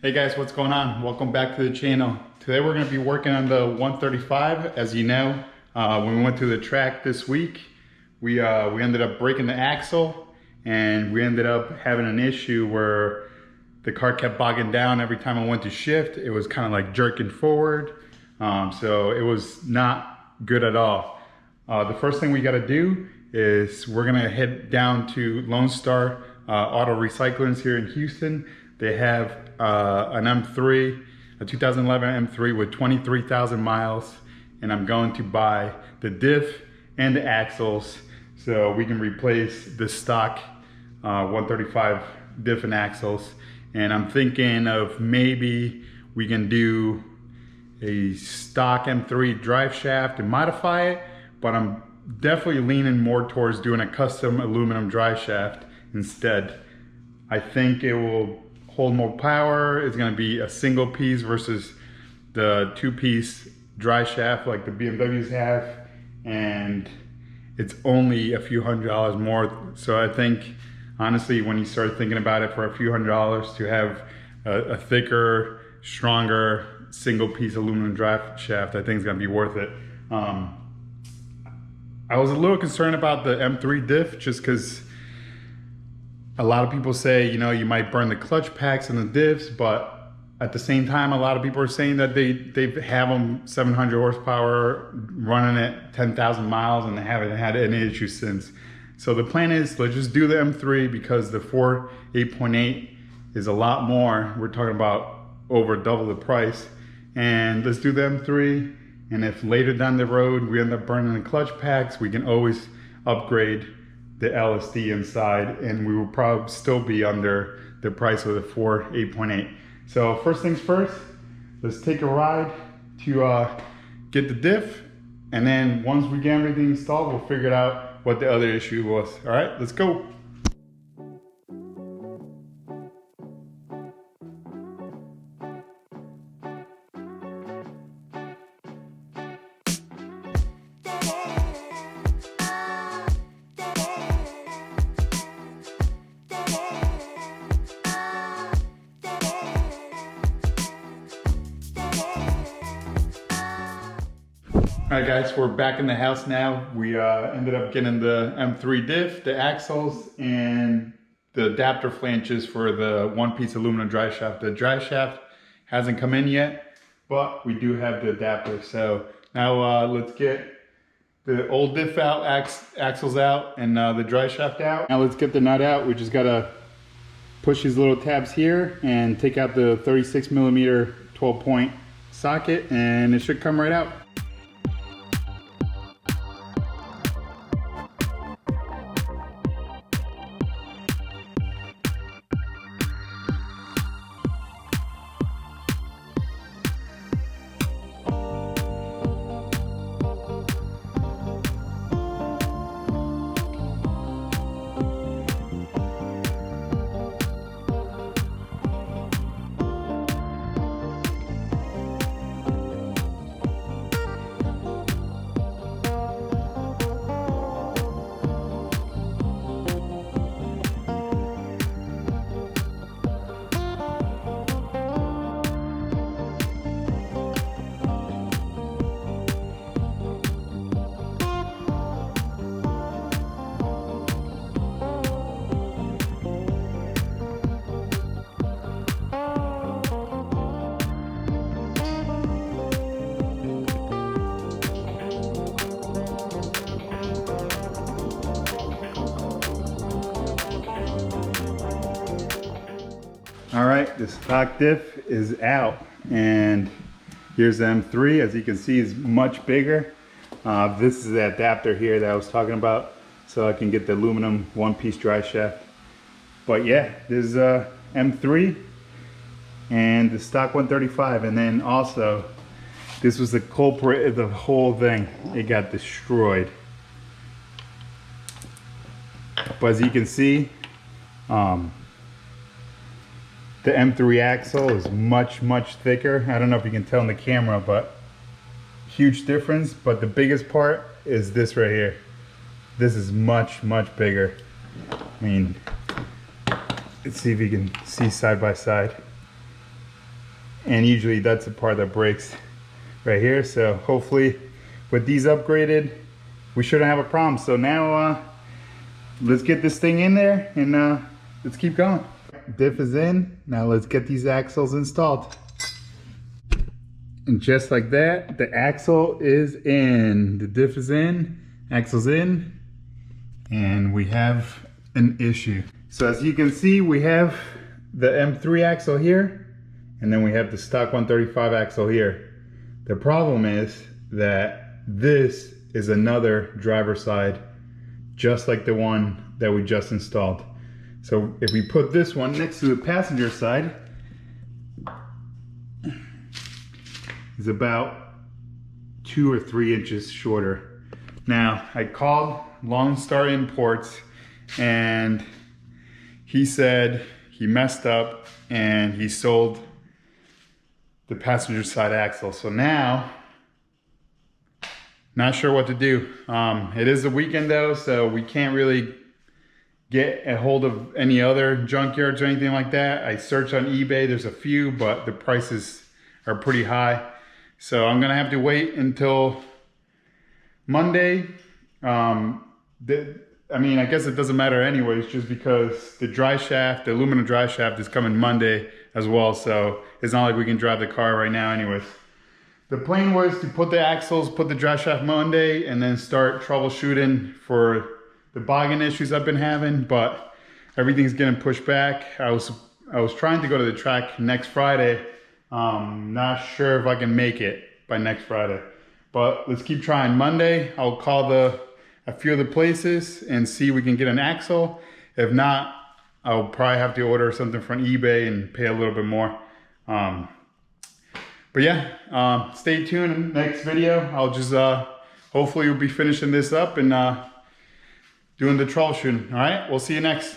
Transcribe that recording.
Hey guys, what's going on? Welcome back to the channel. Today we're going to be working on the 135. As you know, when we went to the track this week, we ended up breaking the axle, and we ended up having an issue where the car kept bogging down every time I went to shift. It was kind of like jerking forward, so it was not good at all. The first thing we got to do is we're going to head down to Lone Star Auto Recyclers here in Houston. They have an M3, a 2011 M3 with 23,000 miles, and I'm going to buy the diff and the axles so we can replace the stock 135 diff and axles. And I'm thinking of maybe we can do a stock M3 drive shaft and modify it, but I'm definitely leaning more towards doing a custom aluminum drive shaft instead. I think it will hold more power. It's going to be a single piece versus the two-piece dry shaft like the BMWs have, and it's only a few $100s more. So I think honestly, when you start thinking about it, for a few $100s to have a thicker, stronger single piece aluminum drive shaft, I think it's going to be worth it. I was a little concerned about the M3 diff just because a lot of people say, you know, you might burn the clutch packs and the diffs, but at the same time, a lot of people are saying that they have them 700 horsepower running at 10,000 miles and they haven't had any issues since. So the plan is, let's just do the M3 because the 8.8 is a lot more. We're talking about over double the price. And let's do the M3. And if later down the road we end up burning the clutch packs, we can always upgrade the LSD inside, and we will probably still be under the price of the 8.8. So first things first, let's take a ride to get the diff, and then once we get everything installed, we'll figure out what the other issue was. All right, let's go. Alright guys, we're back in the house now. We ended up getting the M3 diff, the axles, and the adapter flanges for the one-piece aluminum drive shaft. The drive shaft hasn't come in yet, but we do have the adapter. So now let's get the old diff out, axles out, and the drive shaft out. Now let's get the nut out. We just gotta push these little tabs here and take out the 36mm 12-point socket, and it should come right out. All right, the stock diff is out, and here's the M3. As you can see, it's much bigger. This is the adapter here that I was talking about, so I can get the aluminum one-piece drive shaft. But yeah, this is M3 and the stock 135, and then also this was the culprit of the whole thing. It got destroyed. But as you can see, the M3 axle is much thicker. I don't know if you can tell in the camera, but huge difference. But the biggest part is this right here. This is much bigger. I mean, let's see if you can see side by side. and usually that's the part that breaks right here. So hopefully with these upgraded, we shouldn't have a problem. So now let's get this thing in there and let's keep going. Diff is in. Now let's get these axles installed. And just like that, the axle is in. The diff is in, axle's in, and we have an issue. So as you can see, we have the M3 axle here, and then we have the stock 135 axle here. The problem is that this is another driver side, just like the one that we just installed. So if we put this one next to the passenger side, it's about 2 or 3 inches shorter. Now, I called Lone Star Imports and he said he messed up and he sold the passenger side axle. So now, not sure what to do. It is a weekend though, so we can't really get a hold of any other junkyards or anything like that. I searched on eBay, there's a few, but the prices are pretty high. So I'm gonna have to wait until Monday. I mean, I guess it doesn't matter anyways, just because the dry shaft, the aluminum dry shaft is coming Monday as well. So it's not like we can drive the car right now anyways. The plan was to put the axles, put the dry shaft Monday, and then start troubleshooting for the bogging issues I've been having, but everything's getting pushed back. I was trying to go to the track next Friday. Not sure if I can make it by next Friday, but let's keep trying. Monday, I'll call a few of the places and see if we can get an axle. If not, I'll probably have to order something from eBay and pay a little bit more. But yeah, stay tuned in the next video. I'll just, hopefully we'll be finishing this up and doing the troubleshooting. All right, we'll see you next.